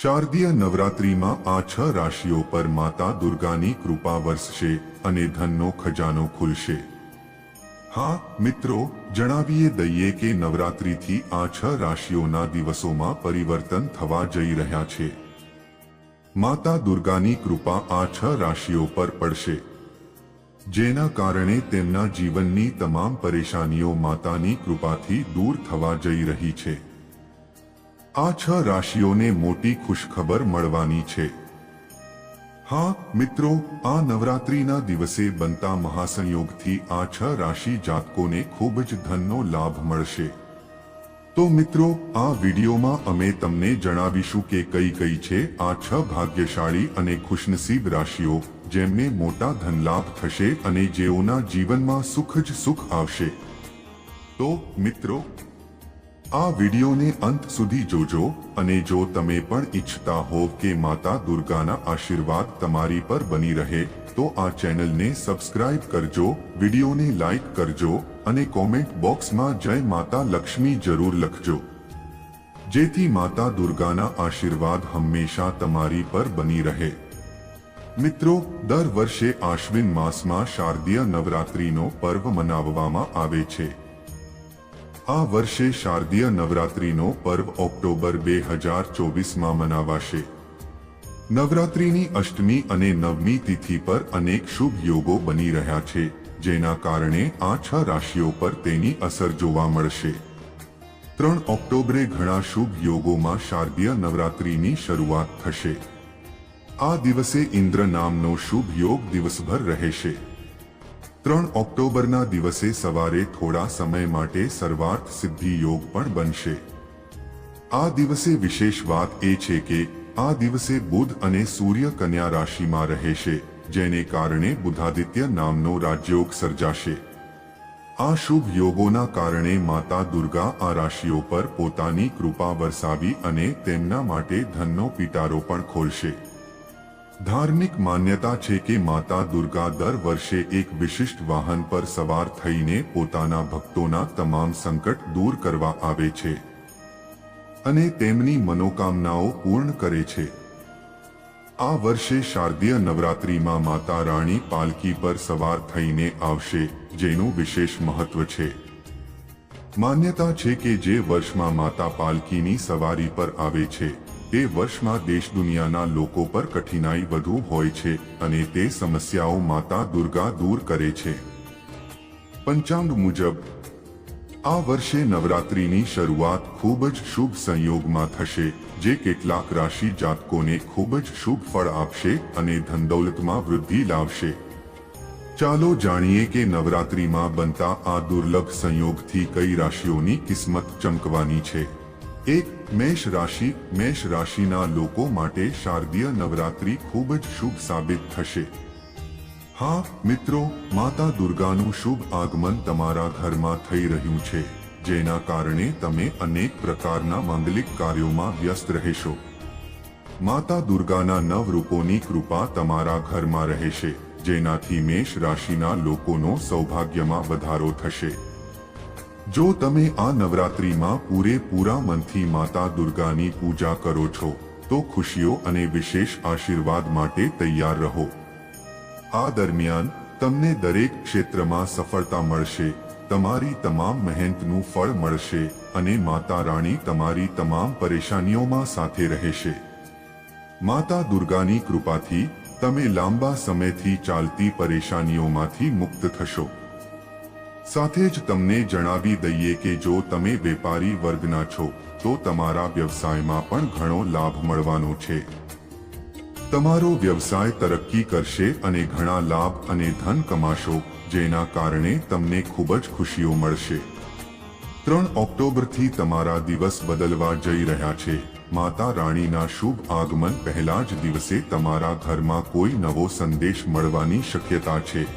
શારદીય નવરાત્રિમાં આ 6 રાશિઓ પર માતા દુર્ગાની કૃપા વરસશે અને ધનનો ખજાનો ખુલશે। હા મિત્રો, જણાવીએ દઈએ કે નવરાત્રિથી આ 6 રાશિઓના દિવસોમાં પરિવર્તન થવા જઈ રહ્યા છે। માતા દુર્ગાની કૃપા આ 6 રાશિઓ પર પડશે, જેના કારણે તેમના જીવનની તમામ પરેશાનીઓ માતાની કૃપાથી દૂર થવા જઈ રહી છે। આ 6 રાશિઓને મોટી ખુશખબર મળવાની છે। હા મિત્રો, આ નવરાત્રિના દિવસે બનતા મહાસંયોગથી આ 6 રાશિ જાતકોને ખૂબ જ ધનનો લાભ મળશે। તો મિત્રો, આ વિડીયોમાં અમે તમને જણાવીશું કે કઈ કઈ છે આ 6 ભાગ્યશાળી અને ખુશનસીબ રાશિઓ જેમને મોટા ધનલાભ થશે અને જેઓના જીવનમાં સુખ જ સુખ આવશે। તો મિત્રો, આ વિડીયોને અંત સુધી જોજો અને જો તમે પણ ઈચ્છતા હો કે માતા દુર્ગાના આશીર્વાદ તમારી પર બની રહે તો આ ચેનલને સબસ્ક્રાઇબ કરજો, વિડીયોને લાઈક કરજો અને કોમેન્ટ બોક્સમાં જય માતા લક્ષ્મી જરૂર લખજો, જેથી માતા દુર્ગાના આશીર્વાદ હંમેશા તમારી પર બની રહે। મિત્રો, દર વર્ષે આશ્વિન માસમાં શારદીય નવરાત્રિનો પર્વ મનાવવામાં આવે છે। આ વર્ષે શારદીય નવરાત્રિનો પર્વ ઓક્ટોબર 2024માં મનાવાશે। નવરાત્રિની અષ્ટમી અને નવમી તિથિ પર અનેક શુભ યોગો બની રહ્યા છે, જેના કારણે આ 6 રાશિઓ પર તેની અસર જોવા મળશે। 3 ઓક્ટોબરે ઘણા શુભ યોગોમાં શારદીય નવરાત્રિની શરૂઆત થશે। આ દિવસે ઇન્દ્ર નામનો શુભ યોગ દિવસભર રહેશે। 3 ઓક્ટોબરના દિવસે સવારે થોડા સમય માટે સર્વાર્થ સિદ્ધિ યોગ પણ બનશે। આ દિવસે વિશેષ વાત એ છે કે આ દિવસે બુધ અને સૂર્ય કન્યા રાશિમાં રહેશે, જેને કારણે બુધાદિત્ય નામનો રાજયોગ સર્જાશે। આ શુભ યોગોના કારણે માતા દુર્ગા આ રાશિઓ પર પોતાની કૃપા વરસાવી અને તેમના માટે ધનનો પિટારો પણ ખોલશે। ધાર્મિક માન્યતા છે કે માતા દુર્ગા દર વર્ષે એક વિશિષ્ટ વાહન પર સવાર થઈને પોતાના ભક્તોના તમામ સંકટ દૂર કરવા આવે છે અને તેમની મનોકામનાઓ પૂર્ણ કરે છે। આ વર્ષે શારદીય નવરાત્રિમાં માતા રાણી પાલકી પર સવાર થઈને આવશે, જેનું વિશેષ મહત્વ છે। માન્યતા છે કે જે વર્ષમાં માતા પાલકીની સવારી પર આવે છે તે વર્ષમાં દેશ દુનિયાના લોકો પર કઠિનાઈ વધુ હોય છે અને તે સમસ્યાઓ માતા દુર્ગા દૂર કરે છે। પંચાંગ મુજબ આ વર્ષે નવરાત્રિની શરૂઆત ખૂબ જ શુભ સંયોગમાં થશે, જે કેટલાક રાશિ જાતકોને ખૂબ જ શુભ ફળ આપશે અને ધનદૌલતમાં વૃદ્ધિ લાવશે। ચાલો જાણીએ કે નવરાત્રિમાં બનતા આ દુર્લભ સંયોગથી કઈ રાશિઓની કિસ્મત ચમકવાની છે। 1. મેષ રાશિ। મેષ રાશિના લોકો માટે શારદીય નવરાત્રિ ખૂબ જ શુભ સાબિત થશે। હા મિત્રો, માતા દુર્ગાનું શુભ આગમન તમારા ઘરમાં થઈ રહ્યું છે, જેના કારણે તમે અનેક પ્રકારના માંગલિક કાર્યોમાં વ્યસ્ત રહેશો। માતા દુર્ગાના 9 રૂપોની કૃપા તમારા ઘરમાં રહેશે, જેનાથી મેષ રાશિના લોકોનો સૌભાગ્યમાં વધારો થશે। જો તમે આ નવરાત્રિમાં પૂરેપૂરા મનથી માતા દુર્ગાની પૂજા કરો છો તો ખુશીઓ અને વિશેષ આશીર્વાદ માટે તૈયાર રહો। આ દરમિયાન તમને દરેક ક્ષેત્રમાં સફળતા મળશે, તમારી તમામ મહેનતનું ફળ મળશે અને માતા રાણી તમારી તમામ પરેશાનીઓમાં સાથે રહેશે। માતા દુર્ગાની કૃપાથી તમે લાંબા સમયથી ચાલતી પરેશાનીઓમાંથી મુક્ત થશો। સાથે જ તમને જણાવી દઈએ કે જો તમે વેપારી વર્ગના છો તો તમારા વ્યવસાયમાં પણ ઘણો લાભ મળવાનો છે। તમારો વ્યવસાય તરક્કી કરશે અને ઘણા લાભ અને ધન કમાશો, જેના કારણે તમને ખૂબ જ ખુશીઓ મળશે। 3 ઓક્ટોબરથી તમારા દિવસ બદલવા જઈ રહ્યા છે। માતા રાણીના શુભ આગમન પહેલા જ દિવસે તમારા ઘરમાં કોઈ નવો સંદેશ મળવાની શક્યતા છે।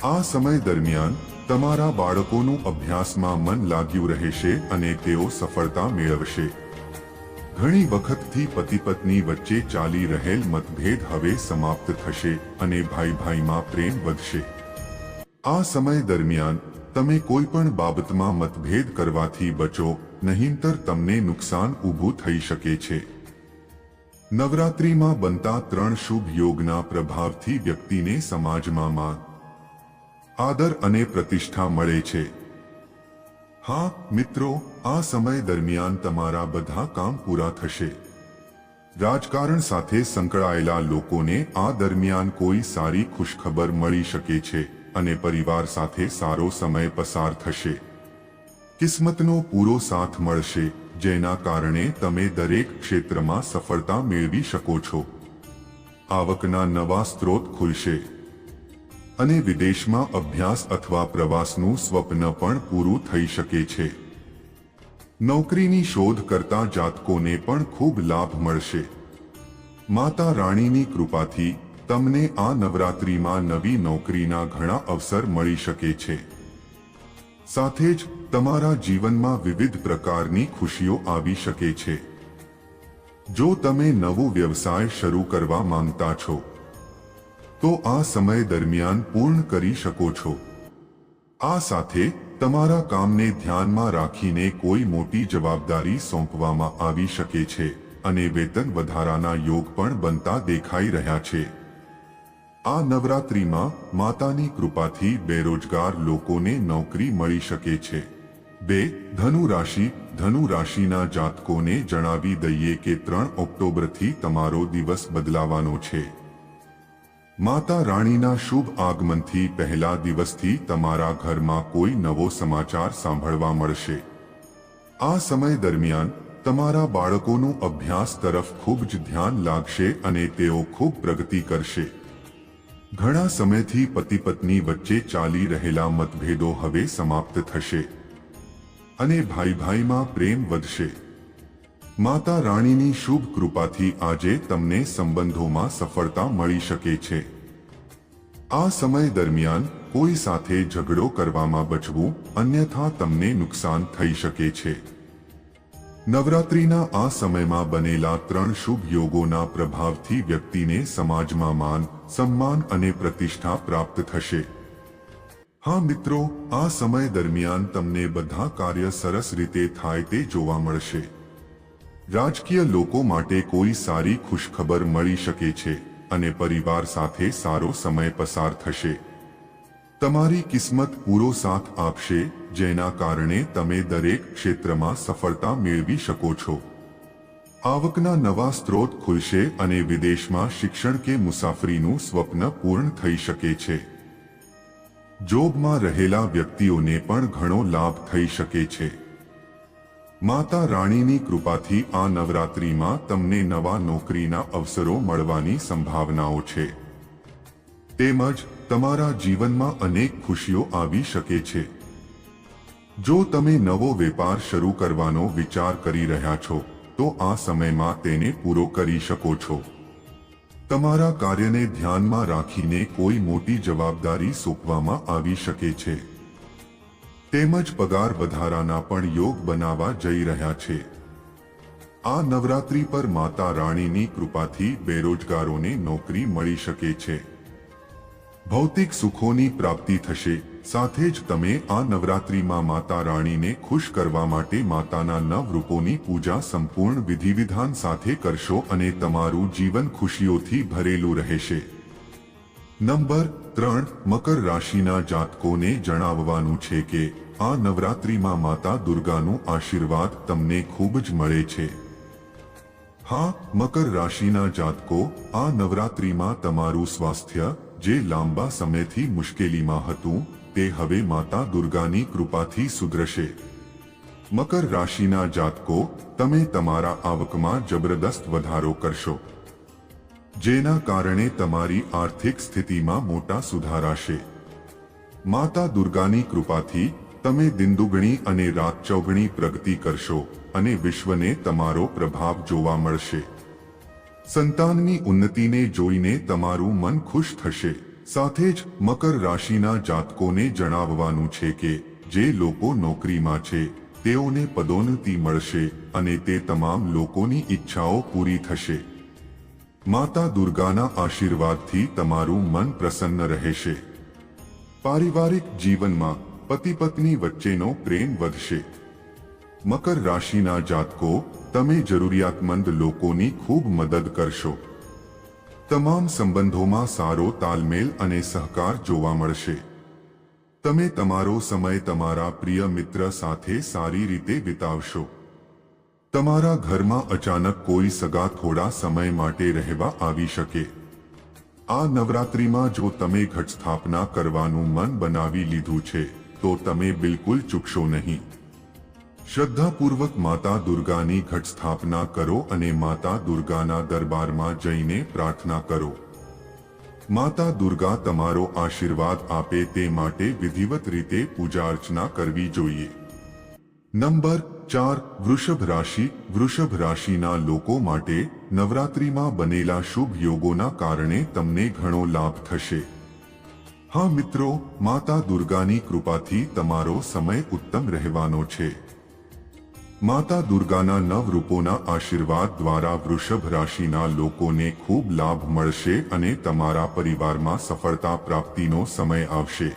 આ સમય દરમિયાન તમારા બાળકોનું અભ્યાસમાં મન લાગ્યું રહેશે અને તેઓ સફળતા મેળવશે। ઘણી વખતથી પતિ પત્ની વચ્ચે ચાલી રહેલ મતભેદ હવે સમાપ્ત થશે અને ભાઈ ભાઈમાં પ્રેમ વધશે। આ સમય દરમિયાન તમે કોઈ પણ બાબતમાં મતભેદ કરવાથી બચો, નહીંતર તમને નુકસાન ઊભું થઈ શકે છે। નવરાત્રિમાં બનતા 3 શુભ યોગના પ્રભાવથી વ્યક્તિને સમાજમાં માન, આદર અને પ્રતિષ્ઠા મળે છે. હા મિત્રો, આ સમય દરમિયાન તમારા બધા કામ પૂરા થશે. રાજકારણ સાથે સંકળાયેલા લોકોને આ દરમિયાન કોઈ સારી ખુશખબર મળી શકે છે અને પરિવાર સાથે સારો સમય પસાર થશે. કિસ્મતનો પૂરો સાથ મળશે, જેના કારણે તમે દરેક ક્ષેત્રમાં સફળતા મેળવી શકો છો. આવકના નવા સ્ત્રોત ખુલશે અને વિદેશમાં અભ્યાસ અથવા પ્રવાસનું સ્વપ્ન પણ પૂરું થઈ શકે છે. નોકરીની શોધ કરતા જાતકોને પણ ખૂબ લાભ મળશે. માતા રાણીની કૃપાથી તમને આ નવરાત્રિમાં નવી નોકરીના ઘણા અવસર મળી શકે છે. સાથે જ તમારા જીવનમાં વિવિધ પ્રકારની ખુશીઓ આવી શકે છે. જો તમે નવો વ્યવસાય શરૂ કરવા માંગતા છો તો આ સમય દરમિયાન પૂર્ણ કરી શકો છો. આ સાથે તમારા કામને ધ્યાનમાં રાખીને કોઈ મોટી જવાબદારી સોંપવામાં આવી શકે છે અને વેતન વધારાના યોગ પણ બનતા દેખાઈ રહ્યા છે. આ નવરાત્રિમાં માતાની કૃપાથી બેરોજગાર લોકોને નોકરી મળી શકે છે. 2. ધનુ રાશિ. ધનુ રાશિના જાતકોને જણાવી દઈએ કે 3 ઓક્ટોબરથી તમારો દિવસ બદલાવાનો છે. માતા રાણીના શુભ આગમનથી પહેલા દિવસથી તમારા ઘરમાં કોઈ નવો સમાચાર સાંભળવા મળશે. આ સમય દરમિયાન તમારા બાળકોનું અભ્યાસ તરફ ખૂબ જ ધ્યાન લાગશે અને તેઓ ખૂબ પ્રગતિ કરશે. ઘણા સમયથી પતિ પત્ની વચ્ચે ચાલી રહેલા મતભેદો હવે સમાપ્ત થશે અને ભાઈ ભાઈમાં પ્રેમ વધશે. માતા રાણીની શુભ કૃપાથી આજે તમને સંબંધોમાં સફળતા મળી શકે છે. આ સમય દરમિયાન કોઈ સાથે ઝઘડો કરવામાં બચવું, અન્યથા તમને નુકસાન થઈ શકે છે. નવરાત્રિના આ સમયમાં બનેલા 3 શુભ યોગોના પ્રભાવથી વ્યક્તિને સમાજમાં માન, સન્માન અને પ્રતિષ્ઠા પ્રાપ્ત થશે. હા મિત્રો, આ સમય દરમિયાન તમને બધા કાર્ય સરસ રીતે થાય તે જોવા મળશે. રાજકીય લોકો માટે કોઈ સારી ખુશખબર મળી શકે છે અને પરિવાર સાથે સારો સમય પસાર થશે. તમારી કિસ્મત પૂરો સાથ આપશે, જેના કારણે તમે દરેક ક્ષેત્રમાં સફળતા મેળવી શકો છો. આવકના નવા સ્ત્રોત ખુલશે અને વિદેશમાં શિક્ષણ કે મુસાફરીનું સ્વપ્ન પૂર્ણ થઈ શકે છે. જોબમાં રહેલા વ્યક્તિઓને પણ ઘણો લાભ થઈ શકે છે. માતા રાણીની કૃપાથી આ નવરાત્રિમાં તમને નવા નોકરીના અવસરો મળવાની સંભાવનાઓ છે. તેમજ તમારા જીવનમાં અનેક ખુશીઓ આવી શકે છે. જો તમે નવો વેપાર શરૂ કરવાનો વિચાર કરી રહ્યા છો તો આ સમયમાં તેને પૂરો કરી શકો છો. તમારા કાર્યને ધ્યાનમાં રાખીને કોઈ મોટી જવાબદારી સોંપવામાં આવી શકે છે. તેમજ પગાર વધારાના પણ યોગ બનાવવા જઈ રહ્યા છે. આ નવરાત્રિ પર માતા રાણીની કૃપાથી બેરોજગારોને નોકરી મળી શકે છે. ભૌતિક સુખોની પ્રાપ્તિ થશે. સાથે જ તમે આ નવરાત્રિમાં માતા રાણીને ખુશ કરવા માટે માતાના 9 રૂપોની પૂજા સંપૂર્ણ વિધિવિધાન સાથે કરશો અને તમારું જીવન ખુશીઓથી ભરેલું રહેશે. નંબર 3. મકર રાશિના જાતકોને જણાવવાનું છે કે આ નવરાત્રિમાં માતા દુર્ગાનું આશીર્વાદ તમને ખૂબ જ મળે છે. હા, મકર રાશિના જાતકો, આ નવરાત્રિમાં તમારું સ્વાસ્થ્ય જે લાંબા સમયથી મુશ્કેલીમાં હતું તે હવે માતા દુર્ગાની કૃપાથી સુધરશે. મકર રાશિના જાતકો, તમે તમારા આવકમાં જબરદસ્ત વધારો કરશો, જેના કારણે તમારી આર્થિક સ્થિતિમાં મોટા સુધારાશે. માતા દુર્ગાની કૃપાથી તમે દિનદુગણી અને રાત ચૌગણી પ્રગતિ કરશો અને વિશ્વને તમારો પ્રભાવ જોવા મળશે. સંતાનની ઉન્નતિને જોઈને તમારું મન ખુશ થશે. સાથે જ મકર રાશિના જાતકોને જણાવવાનું છે કે જે લોકો નોકરીમાં છે તેઓને પદોન્નતિ મળશે અને તે તમામ લોકોની ઈચ્છાઓ પૂરી થશે. માતા દુર્ગાના આશીર્વાદથી તમારું મન પ્રસન્ન રહેશે. પારિવારિક જીવનમાં પતિ પત્ની વચ્ચેનો પ્રેમ વધશે. મકર રાશિના જાતકો, તમે જરૂરિયાતમંદ લોકોની ખૂબ મદદ કરશો. તમામ સંબંધોમાં સારો તાલમેલ અને સહકાર જોવા મળશે. તમે તમારો સમય તમારા પ્રિય મિત્ર સાથે સારી રીતે વિતાવશો. તમારા ઘરમાં અચાનક કોઈ સગા થોડા સમય માટે રહેવા આવી શકે. આ નવરાત્રિમાં જો તમે ઘટ સ્થાપના કરવાનું મન બનાવી લીધું છે તો તમે બિલકુલ ચૂકશો નહીં. શ્રદ્ધાપૂર્વક માતા દુર્ગાની ઘટ સ્થાપના કરો અને માતા દુર્ગાના દરબારમાં જઈને પ્રાર્થના કરો. માતા દુર્ગા તમારો આશીર્વાદ આપે તે માટે વિધિવત રીતે પૂજા અર્ચના કરવી જોઈએ. નંબર 4 વૃષભ રાશિ. વૃષભ રાશિના લોકો માટે નવરાત્રિમાં બનેલા શુભ યોગોના કારણે તમને ઘણો લાભ થશે. હા મિત્રો, માતા દુર્ગાની કૃપાથી તમારો સમય ઉત્તમ રહેવાનો છે. માતા દુર્ગાના નવ રૂપોના આશીર્વાદ દ્વારા વૃષભ રાશિના લોકોને ખૂબ લાભ મળશે અને તમારા પરિવારમાં સફળતા પ્રાપ્તિનો સમય આવશે.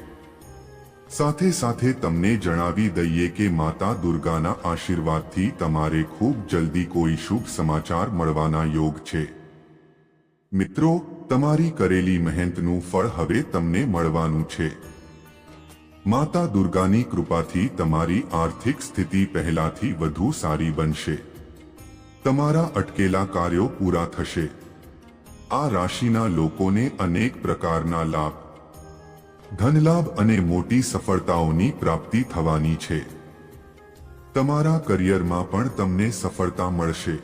સાથે સાથે તમને જણાવી દઈએ કે માતા દુર્ગાના આશીર્વાદથી તમારે ખૂબ જલ્દી કોઈ શુભ સમાચાર મળવાના યોગ છે. મિત્રો, તમારી કરેલી મહેનતનું ફળ હવે તમને મળવાનું છે. માતા દુર્ગાની કૃપાથી તમારી આર્થિક સ્થિતિ પહેલાથી વધુ સારી બનશે. તમારા અટકેલા કાર્યો પૂરા થશે. આ રાશિના લોકોને અનેક પ્રકારના લાભ, ધનલાભ અને મોટી સફળતાઓની પ્રાપ્તિ થવાની છે. તમારા કરિયરમાં પણ તમને સફળતા મળશે.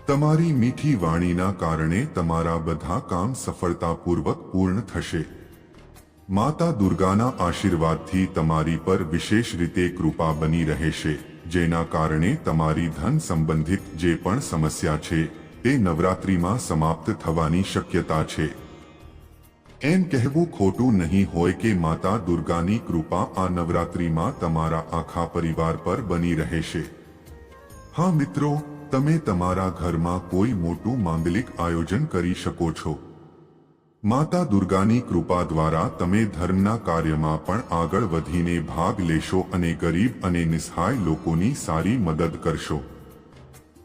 તમારી મીઠી વાણીના કારણે તમારા બધા કામ સફળતાપૂર્વક પૂર્ણ થશે. માતા દુર્ગાના આશીર્વાદથી તમારી પર વિશેષ રીતે કૃપા બની રહેશે, જેના કારણે તમારી ધન સંબંધિત જે પણ સમસ્યા છે તે નવરાત્રિમાં સમાપ્ત થવાની શક્યતા છે. એમ કહેવું ખોટું નહીં હોય કે માતા દુર્ગાની કૃપા આ નવરાત્રિમાં તમારા આખા પરિવાર પર બની રહેશે. હા મિત્રો, તમે તમારા ઘરમાં કોઈ મોટું માંગલિક આયોજન કરી શકો છો. માતા દુર્ગાની કૃપા દ્વારા તમે ધર્મના કાર્યમાં પણ આગળ વધીને ભાગ લેશો અને ગરીબ અને નિસહાય લોકોની સારી મદદ કરશો.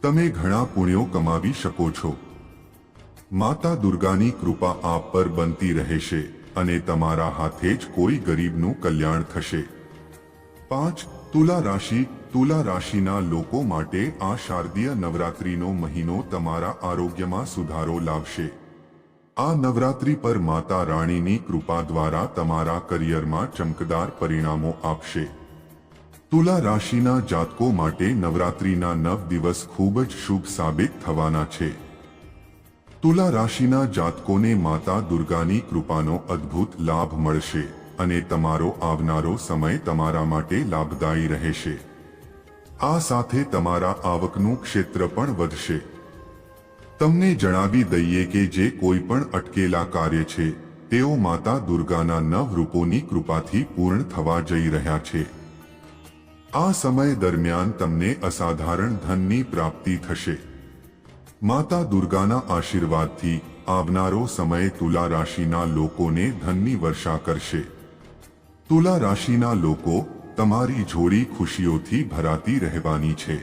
તમે ઘણા પુણ્યો કમાવી શકો છો. માતા દુર્ગાની કૃપા આપ પર બનતી રહેશે અને તમારા હાથે જ કોઈ ગરીબનું કલ્યાણ થશે. 5 તુલા રાશિ. તુલા રાશિના લોકો માટે આ શારદીય નવરાત્રિનો મહિનો તમારા આરોગ્યમાં સુધારો લાવશે. આ નવરાત્રિ પર માતા રાણીની કૃપા દ્વારા તમારા કરિયરમાં ચમકદાર પરિણામો આપશે. તુલા રાશિના જાતકો માટે નવરાત્રિના 9 દિવસ ખૂબ જ શુભ સાબિત થવાના છે. તુલા રાશિના જાતકોને માતા દુર્ગાની કૃપાનો અદ્ભુત લાભ મળશે અને તમારો આવનારો સમય તમારા માટે લાભદાયી રહેશે. આ સાથે તમારા આવકનું ક્ષેત્ર પણ વધશે. તમને જણાવી દઈએ કે જે કોઈ પણ અટકેલા કાર્ય છે તેઓ માતા દુર્ગાના 9 રૂપોની કૃપાથી પૂર્ણ થવા જઈ રહ્યા છે. આ સમય દરમિયાન તમને અસાધારણ ધનની પ્રાપ્તિ થશે. માતા દુર્ગાના આશીર્વાદથી આવનારો સમય તુલા રાશિના લોકોને ધનની વર્ષા કરશે. તુલા રાશિના લોકો, તમારી જોડી ખુશીઓથી ભરાતી રહેવાની છે.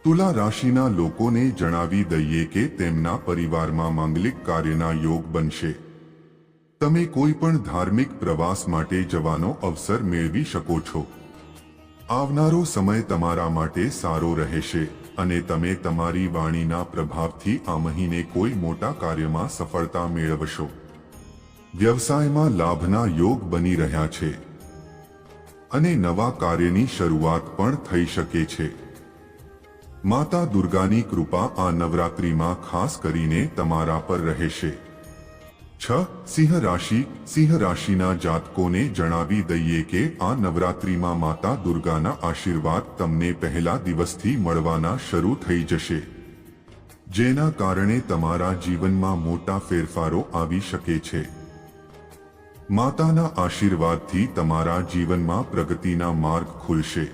તુલા રાશિના લોકોને જણાવી દઈએ કે તેમના પરિવારમાં માંગલિક કાર્યના યોગ બનશે. તમે કોઈ પણ ધાર્મિક પ્રવાસ માટે જવાનો અવસર મેળવી શકો છો. આવનારો સમય તમારા માટે સારો રહેશે અને તમે તમારી વાણીના પ્રભાવથી આ મહિને કોઈ મોટા કાર્યમાં સફળતા મેળવશો. વ્યવસાયમાં લાભના યોગ બની રહ્યા છે અને નવા કાર્યની શરૂઆત પણ થઈ શકે છે. માતા દુર્ગાની કૃપા આ નવરાત્રિમાં ખાસ કરીને તમારા પર રહેશે. 6 સિંહ રાશિ. સિંહ રાશિના જાતકોને જણાવી દઈએ કે આ નવરાત્રિમાં માતા દુર્ગાના આશીર્વાદ તમને પહેલા દિવસથી મળવાના શરૂ થઈ જશે, જેના કારણે તમારા જીવનમાં મોટા ફેરફારો આવી શકે છે. માતાના આશીર્વાદથી તમારા જીવનમાં પ્રગતિના માર્ગ ખુલશે.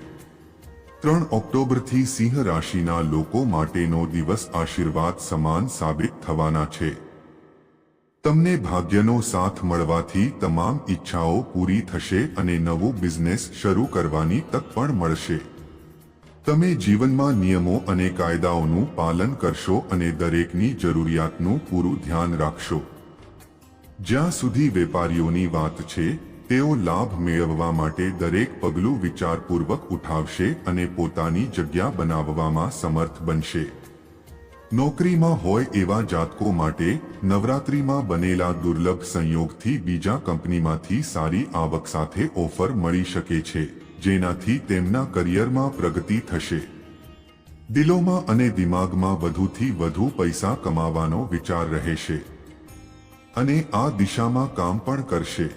3 ઓક્ટોબરથી સિંહ રાશિના લોકો માટેનો દિવસ આશીર્વાદ સમાન સાબિત થવાના છે. તમને ભાગ્યનો સાથ મળવાથી તમામ ઈચ્છાઓ પૂરી થશે અને નવું બિઝનેસ શરૂ કરવાની તક પણ મળશે. તમે જીવનમાં નિયમો અને કાયદાઓનું પાલન કરશો અને દરેકની જરૂરિયાતનું પૂરું ધ્યાન રાખશો. જ્યાં સુધી વેપારીઓની વાત છે, તેઓ લાભ મેળવવા માટે દરેક પગલું વિચારપૂર્વક ઉઠાવશે અને પોતાની જગ્યા બનાવવામાં સમર્થ બનશે. નોકરીમાં હોય એવા જાતકો માટે નવરાત્રિમાં બનેલા દુર્લભ સંયોગથી બીજા કંપનીમાંથી સારી આવક સાથે ઓફર મળી શકે છે, જેનાથી તેમના કરિયરમાં પ્રગતિ થશે. દિલોમાં અને દિમાગમાં વધુથી વધુ પૈસા કમાવાનો વિચાર રહેશે અને આ દિશામાં કામ પણ કરશે.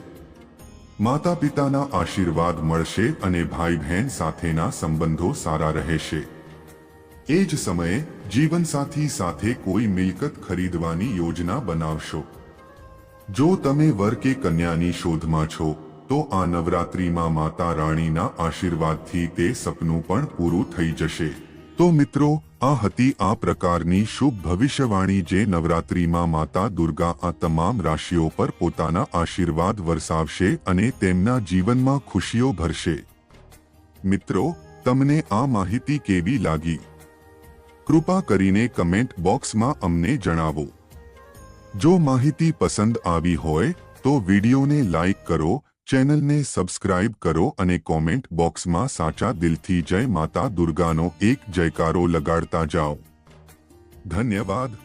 માતા પિતાના આશીર્વાદ મળશે અને ભાઈ બહેન સાથેના સંબંધો સારા રહેશે. એ જ સમયે જીવનસાથી સાથે કોઈ મિલકત ખરીદવાની યોજના બનાવશો. જો તમે વર કે કન્યાની શોધમાં છો, તો આ નવરાત્રિમાં માતા રાણીના આશીર્વાદથી તે સપનું પણ પૂરું થઈ જશે. તો મિત્રો, આ હતી આ પ્રકારની શુભ ભવિષ્યવાણી જે નવરાત્રિમાં માતા દુર્ગા આ તમામ રાશિઓ પર પોતાના આશીર્વાદ વરસાવશે અને તેમના જીવનમાં ખુશીઓ ભરશે. મિત્રો, તમને આ માહિતી કેવી લાગી? કૃપા કરીને કમેન્ટ બોક્સમાં અમને જણાવો. જો માહિતી પસંદ આવી હોય તો વિડીયોને લાઈક કરો, ચેનલને સબસ્ક્રાઇબ કરો અને કોમેન્ટ બોક્સમાં સાચા દિલથી જય માતા દુર્ગાનો એક જયકારો લગાડતા જાઓ. ધન્યવાદ.